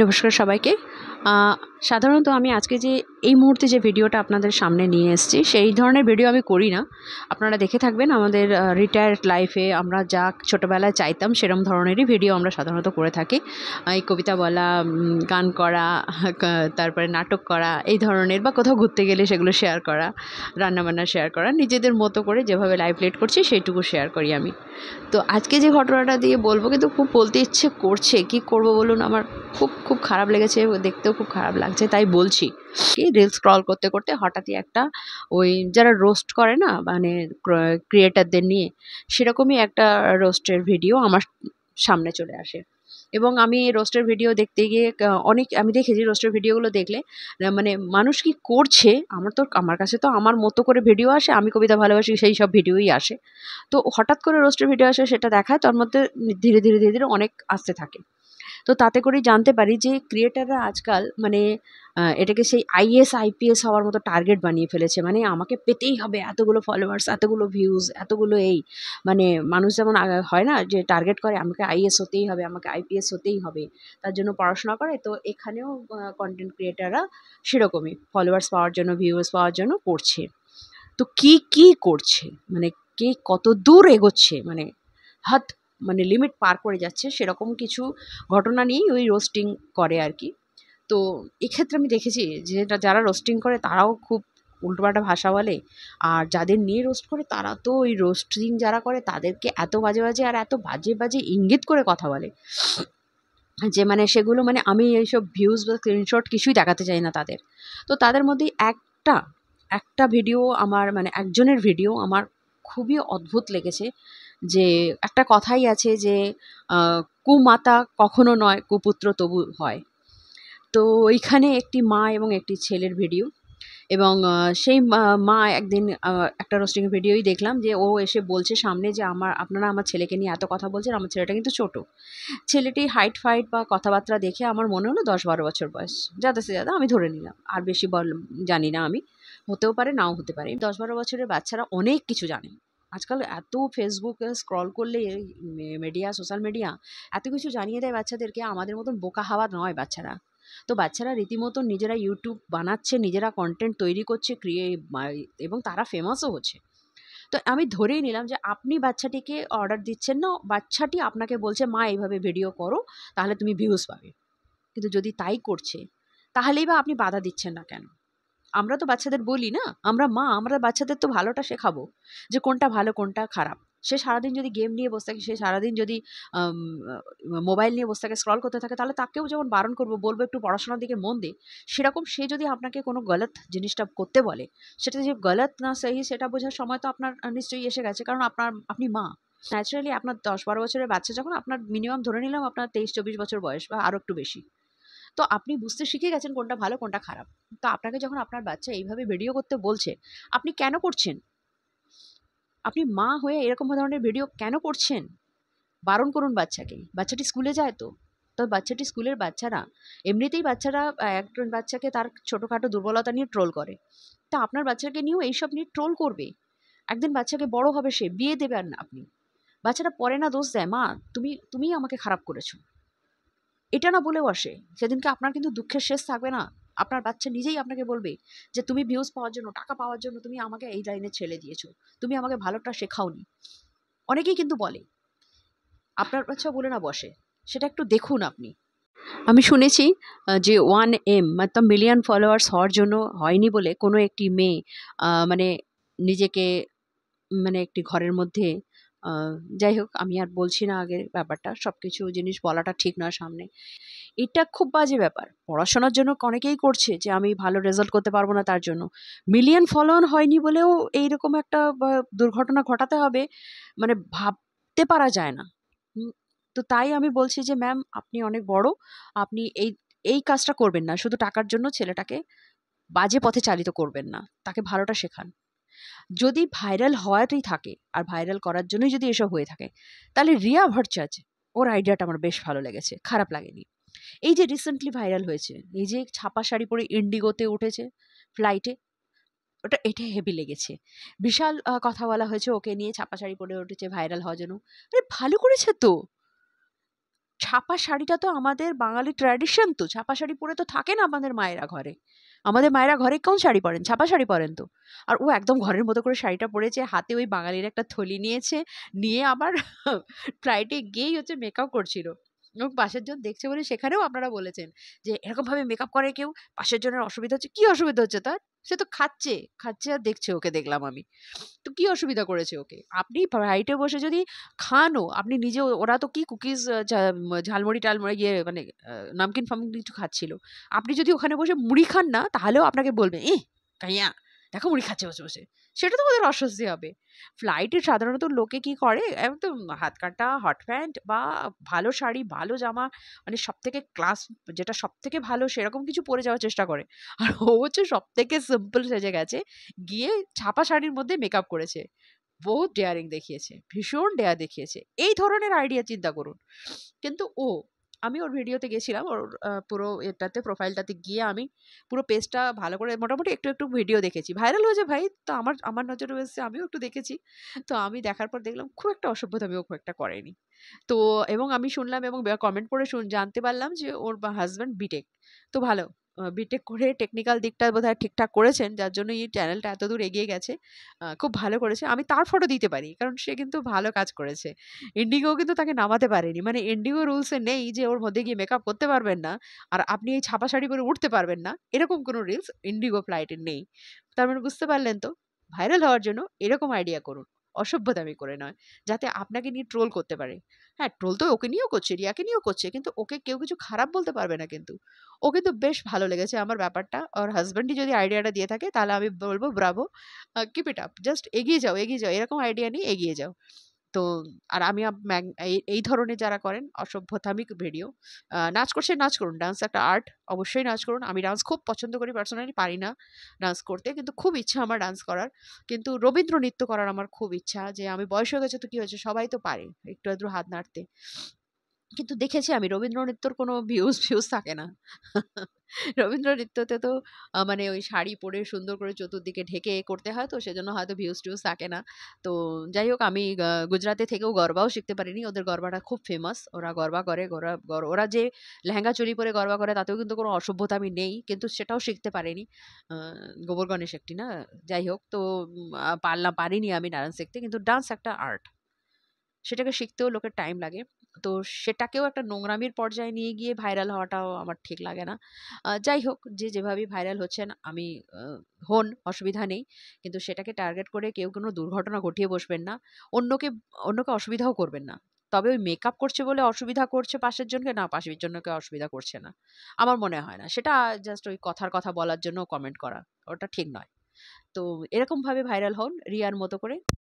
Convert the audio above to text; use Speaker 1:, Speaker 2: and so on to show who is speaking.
Speaker 1: নমস্কার সবাইকে। সাধারণত আমি আজকে যে এই মুহূর্তে যে ভিডিওটা আপনাদের সামনে নিয়ে এসেছি সেই ধরনের ভিডিও আমি করি না। আপনারা দেখে থাকবেন আমাদের রিটায়ার্ড লাইফে আমরা যা ছোটোবেলায় চাইতাম সেরকম ধরনেরই ভিডিও আমরা সাধারণত করে থাকি। এই কবিতা বলা, গান করা, তারপরে নাটক করা, এই ধরনের, বা কোথাও ঘুরতে গেলে সেগুলো শেয়ার করা, রান্নাবান্না শেয়ার করা, নিজেদের মতো করে যেভাবে লাইফ লিড করছি সেইটুকু শেয়ার করি আমি। তো আজকে যে ঘটনাটা দিয়ে বলবো, কিন্তু খুব বলতে ইচ্ছে করছে, কি করব বলুন, আমার খুব খুব খারাপ লেগেছে, দেখতেও খুব খারাপ লাগছে, তাই বলছি। কি রিল স্ক্রল করতে করতে হঠাৎই একটা, ওই যারা রোস্ট করে না, মানে ক্রিয়েটারদের নিয়ে, সেরকমই একটা রোস্টের ভিডিও আমার সামনে চলে আসে। এবং আমি রোস্টের ভিডিও দেখতে গিয়ে অনেক আমি দেখেছি রোস্টের ভিডিওগুলো দেখলে মানে মানুষ কি করছে, আমার কাছে তো আমার মতো করে ভিডিও আসে, আমি কবিতা ভালোবাসি সেই সব ভিডিওই আসে। তো হঠাৎ করে রোস্টের ভিডিও আসে, সেটা দেখায়, তার মধ্যে ধীরে ধীরে ধীরে ধীরে অনেক আসতে থাকে। তো তাতে করেই জানতে পারি যে ক্রিয়েটাররা আজকাল মানে এটাকে সেই আইএস আইপিএস হওয়ার মতো টার্গেট বানিয়ে ফেলেছে। মানে আমাকে পেতেই হবে এতগুলো ফলোয়ার্স, এতগুলো ভিউজ, এতগুলো এই, মানে মানুষ যেমন হয় না যে টার্গেট করে আমাকে আইএস হতেই হবে, আমাকে আইপিএস হতেই হবে, তার জন্য পড়াশোনা করে। তো এখানেও কন্টেন্ট ক্রিয়েটাররা সেরকমই ফলোয়ার্স পাওয়ার জন্য, ভিউজ পাওয়ার জন্য করছে। তো কি করছে, মানে কে কত দূর এগোচ্ছে, মানে হাত, মানে লিমিট পার করে যাচ্ছে, সেরকম কিছু ঘটনা নিয়েই ওই রোস্টিং করে আর কি। তো এক্ষেত্রে আমি দেখেছি যে যারা রোস্টিং করে তারাও খুব উল্টোপাল্টা ভাষা বলে, আর যাদের নিয়ে রোস্ট করে তারা তো ওই রোস্টিং যারা করে তাদেরকে এত বাজে বাজে আর এত বাজে বাজে ইঙ্গিত করে কথা বলে, যে মানে সেগুলো, মানে আমি এইসব ভিউজ বা স্ক্রিনশট কিছুই দেখাতে চাই না তাদের। তো তাদের মধ্যে একটা একটা ভিডিও আমার, মানে একজনের ভিডিও আমার খুবই অদ্ভুত লেগেছে। যে একটা কথাই আছে যে কুমাতা কখনো নয়, কুপুত্র তবু হয়। তো ওইখানে একটি মা এবং একটি ছেলের ভিডিও, এবং সেই মা একদিন একটা রোস্টিং ভিডিওই দেখলাম যে ও এসে বলছে সামনে যে আপনারা আমার ছেলেকে নিয়ে এত কথা বলছেন, আমার ছেলেটা কিন্তু ছোট। ছেলেটি হাইট ফাইট বা কথাবার্তা দেখে আমার মনে হলো 10-12 বছর বয়স, যাদা সে যাদা আমি ধরে নিলাম, আর বেশি জানি না আমি, হতেও পারে নাও হতে পারে। 10-12 বছরের বাচ্চারা অনেক কিছু জানে। আজকাল এত ফেসবুকে স্ক্রল করলে মিডিয়া, সোশ্যাল মিডিয়া এত কিছু জানিয়ে দেয় বাচ্চাদেরকে, আমাদের মতন বোকা হাওয়া নয় বাচ্চারা। তো বাচ্চারা রীতিমতো নিজেরা ইউটিউব বানাচ্ছে, নিজেরা কন্টেন্ট তৈরি করছে, এবং তারা ফেমাসও হচ্ছে। তো আমি ধরেই নিলাম যে আপনি বাচ্চাটিকে অর্ডার দিচ্ছেন না, বাচ্চাটি আপনাকে বলছে মা এইভাবে ভিডিও করো, তাহলে তুমি ভিউজ পাবে। কিন্তু যদি তাই করছে, তাহলেই বা আপনি বাধা দিচ্ছেন না কেন? আমরা তো বাচ্চাদের বলি না, আমরা মা, আমরা বাচ্চাদের তো ভালোটা শেখাবো, যে কোনটা ভালো কোনটা খারাপ। সে সারাদিন যদি গেম নিয়ে বসে থাকে, সে সারাদিন যদি মোবাইল নিয়ে বসে থাকে, স্ক্রল করতে থাকে, তাহলে তাকেও যেমন বারণ করবো, বলবো একটু পড়াশোনার দিকে মন দে। সেরকম সে যদি আপনাকে কোনো গলত জিনিসটা করতে বলে, সেটা যে গলত না সহি সেটা বোঝার সময় তো আপনার নিশ্চয়ই এসে গেছে, কারণ আপনি মা। ন্যাচারালি আপনার 10-12 বছরের বাচ্চা যখন, আপনার মিনিমাম ধরে নিলাম আপনার 23-24 বছর বয়স বা আরও একটু বেশি, তো আপনি বুঝতে শিখে গেছেন কোনটা ভালো কোনটা খারাপ। তো আপনাকে যখন আপনার বাচ্চা এইভাবে ভিডিও করতে বলছে, আপনি কেন করছেন? আপনি মা হয়ে এরকম ধরনের ভিডিও কেন করছেন? বারণ করুন বাচ্চাকে। বাচ্চাটি স্কুলে যায় তো। তো বাচ্চাটি স্কুলের বাচ্চারা, এমনিতেই বাচ্চারা একজন বাচ্চাকে তার ছোটখাটো দুর্বলতা নিয়ে ট্রোল করে। তা আপনার বাচ্চাকে নিয়েও এইসব নিয়ে ট্রোল করবে। একদিন বাচ্চাকে বড় হবে, সে বিয়ে দেবেন না আপনি। বাচ্চারা পরে না দোষ দেয়, মা তুমিই আমাকে খারাপ করেছো। এটা না বলেও আসে, সেদিনকে আপনার কিন্তু দুঃখের শেষ থাকবে না। আপনার বাচ্চা নিজেই আপনাকে বলবে যে তুমি ভিউজ পাওয়ার জন্য, টাকা পাওয়ার জন্য তুমি আমাকে এই লাইনে ছেড়ে দিয়েছো, তুমি আমাকে ভালোটা শেখাওনি। অনেকেই কিন্তু বলে, আপনার বাচ্চা বলে না বসে, সেটা একটু দেখুন আপনি। আমি শুনেছি যে 1M মানে মিলিয়ন ফলোয়ার্স হওয়ার জন্য হয়নি বলে কোনো একটি মেয়ে মানে নিজেকে, মানে একটি ঘরের মধ্যে, যাই হোক আমি আর বলছি না আগের ব্যাপারটা, সব কিছু জিনিস বলাটা ঠিক নয় সামনে। এটা খুব বাজে ব্যাপার। পড়াশোনার জন্য অনেকেই করছে যে আমি ভালো রেজাল্ট করতে পারবো না তার জন্য। মিলিয়ন ফলোয়ার হয়নি বলেও এইরকম একটা দুর্ঘটনা ঘটাতে হবে, মানে ভাবতে পারা যায় না। তো তাই আমি বলছি যে ম্যাম, আপনি অনেক বড়, আপনি এই কাজটা করবেন না। শুধু টাকার জন্য ছেলেটাকে বাজে পথে চালিত করবেন না। তাকে ভালোটা শেখান। যদি ভাইরাল হওয়াটাই থাকে, আর ভাইরাল করার জন্যই যদি এসব হয়ে থাকে, তাহলে রিয়া ভট্টাচার্য, ওর আইডিয়াটা আমার বেশ ভালো লেগেছে, খারাপ লাগেনি। এই যে রিসেন্টলি ভাইরাল হয়েছে, এই যে ছাপা শাড়ি পরে ইন্ডিগোতে উঠেছে ফ্লাইটে, এটা হেভি লেগেছে। বিশাল কথা বলা হয়েছে ওকে নিয়ে, ছাপা শাড়ি পরে উঠেছে ভাইরাল হওয়ার জন্য। আরে ভালো করেছে তো। ছাপা শাড়িটা তো আমাদের বাঙালি ট্র্যাডিশন, তো ছাপা শাড়ি পরে তো থাকেন আমাদের মায়েরা ঘরে। আমাদের মায়েরা ঘরে কোন শাড়ি পরেন? ছাপা শাড়ি পরেন তো। আর ও একদম ঘরের মতো করে শাড়িটা পরেছে, হাতে ওই বাঙালির একটা থলি নিয়েছে, নিয়ে আবার ফ্লাইটে গিয়েই হচ্ছে মেকআপ করছিল। এবং পাশের জন দেখছে বলে সেখানেও আপনারা বলেছেন যে, "এরকমভাবে মেকআপ করে কেউ? পাশের জনের অসুবিধা হচ্ছে।" কি অসুবিধা হচ্ছে তার? সে তো খাচ্ছে, খাচ্ছে আর দেখছে, ওকে দেখলাম আমি। তো কি অসুবিধা করেছে ওকে? আপনি ফ্লাইটে বসে যদি খানও, আপনি নিজেও, ওরা তো কি কুকিজ ঝালমুড়ি-টালমুড়ি ইয়ে মানে নামকিন-ফামকিন কিছু খাচ্ছিল। আপনি যদি ওখানে বসে মুড়ি খান না, তাহলেও আপনাকে বলবে, "এহ! কাইয়া, দেখো মুড়ি খাচ্ছে বসে, বসে।" সেটা তো ওদের অস্বস্তি হবে। ফ্লাইটে সাধারণত লোকে কি করে, একদম হাত কাটা হট প্যান্ট বা ভালো শাড়ি, ভালো জামা, মানে সবথেকে ক্লাস, যেটা সবথেকে ভালো সেরকম কিছু পরে যাওয়ার চেষ্টা করে। আর ও হচ্ছে সবথেকে সিম্পল সেজে গেছে। গিয়ে ছাপা শাড়ির মধ্যে মেকআপ করেছে। বহুত ডেয়ারিং দেখিয়েছে। ভীষণ ডেয়ার দেখিয়েছে। এই ধরনের আইডিয়া চিন্তা করুন। কিন্তু আমি ওর ভিডিওতে গেছিলাম। ওর পুরো এটাতে প্রোফাইলটাতে গিয়ে আমি পুরো পেজটা ভালো করে মোটামুটি একটু, একটু ভিডিও দেখেছি। ভাইরাল হয়েছে ভাই। তো আমার আমার নজরেও এসেছে। আমিও একটু দেখেছি। তো আমি দেখার পর দেখলাম খুব একটা অসভ্যতামি ও খুব একটা করেনি। তো এবং আমি শুনলাম এবং কমেন্ট পড়ে জানতে পারলাম যে ওর হাসব্যান্ড বিটেক। তো ভালো। বিটেক করে টেকনিক্যাল দিকটা বোধহয় ঠিকঠাক করেছেন, যার জন্য এই চ্যানেলটা এতদূর এগিয়ে গেছে। খুব ভালো করেছে। আমি তার ফটো দিতে পারি। কারণ সে কিন্তু ভালো কাজ করেছে। ইন্ডিগো কিন্তু তাকে নামাতে পারেনি। মানে ইন্ডিগো রুলস এ নেই যে ওর মধ্যে গিয়ে মেকআপ করতে পারবেন না। আর আপনি এই ছাপা শাড়ি পরে উঠতে পারবেন না। এরকম কোনো রুলস ইন্ডিগো ফ্লাইট এর নেই। তার মানে বুঝতে পারলেন তো? ভাইরাল হওয়ার জন্য এরকম আইডিয়া করুন। অসভ্যতামি করে নয়। যাতে আপনাকে নিয়ে ট্রোল করতে পারে। হ্যাঁ, ট্রোল তো ওকে নিয়েও করছে, রিয়াকে নিয়েও করছে। কিন্তু ওকে কেউ কিছু খারাপ বলতে পারবে না কিন্তু। ও কিন্তু বেশ ভালো লেগেছে আমার ব্যাপারটা। ওর হাসব্যান্ডই যদি আইডিয়াটা দিয়ে থাকে তাহলে আমি বলব Bravo! Keep it up. Just এগিয়ে যাও, এগিয়ে যাও। এরকম আইডিয়া নিয়ে এগিয়ে যাও। তো আর আমি এই ধরনের যারা করেন অসভ্যতামিক ভিডিও, নাচ করছেন নাচ করুন। ডান্স একটা আর্ট। অবশ্যই নাচ করুন। আমি ডান্স খুব পছন্দ করি, পার্সোনালি পারি না ডান্স করতে। কিন্তু খুব ইচ্ছা আমার ডান্স করার। কিন্তু রবীন্দ্র নৃত্য করার আমার খুব ইচ্ছা, যে আমি বয়স হয়ে গেছে তো কি হয়েছে? সবাই তো পারে একটু আধটু হাত নাড়তে। কিন্তু দেখেছি আমি রবীন্দ্র নৃত্যর কোনো ভিউজ থাকে না। রবীন্দ্র নৃত্যতে তো মানে ওই শাড়ি পরে সুন্দর করে চতুর্দিকে ঢেকে করতে হয়, তো সেজন্য হয়তো ভিউজ-টিউজ থাকে না। তো যাই হোক, আমি গুজরাতে থেকেও গরবাও শিখতে পারিনি। ওদের গরবাটা খুব ফেমাস। ওরা গরবা করে। ওরা যে লেহেঙ্গা চোলি পরে গরবা করে তাতেও কিন্তু কোনো অসভ্যতামি নেই। কিন্তু সেটাও শিখতে পারিনি। আ গোবর গণেশ একটি না? যাই হোক, তো পারিনি আমি ডান্স শিখতে। কিন্তু ডান্স একটা আর্ট। সেটাকে শিখতেও লোকের টাইম লাগে। তো সেটাকেও একটা নোংরামির পর্যায়ে নিয়ে গিয়ে ভাইরাল হওয়াটাও আমার ঠিক লাগে না। যাই হোক, যে যেভাবেই ভাইরাল হচ্ছেন আমি আ হন, অসুবিধা নেই। কিন্তু সেটাকে টার্গেট করে কেউ কোনো দুর্ঘটনা ঘটিয়ে বসবেন না। অন্যকে অন্যকে অসুবিধাও করবেন না। তবে ওই মেকআপ করছে বলে অসুবিধা করছে পাশের জনকে, না পাশের জনকে অসুবিধা করছে না। আমার মনে হয় না। সেটা জাস্ট ওই কথার কথা বলার জন্য কমেন্ট করা। ওটা ঠিক নয়। তো এরকমভাবে ভাইরাল হন রিয়ার মতো করে।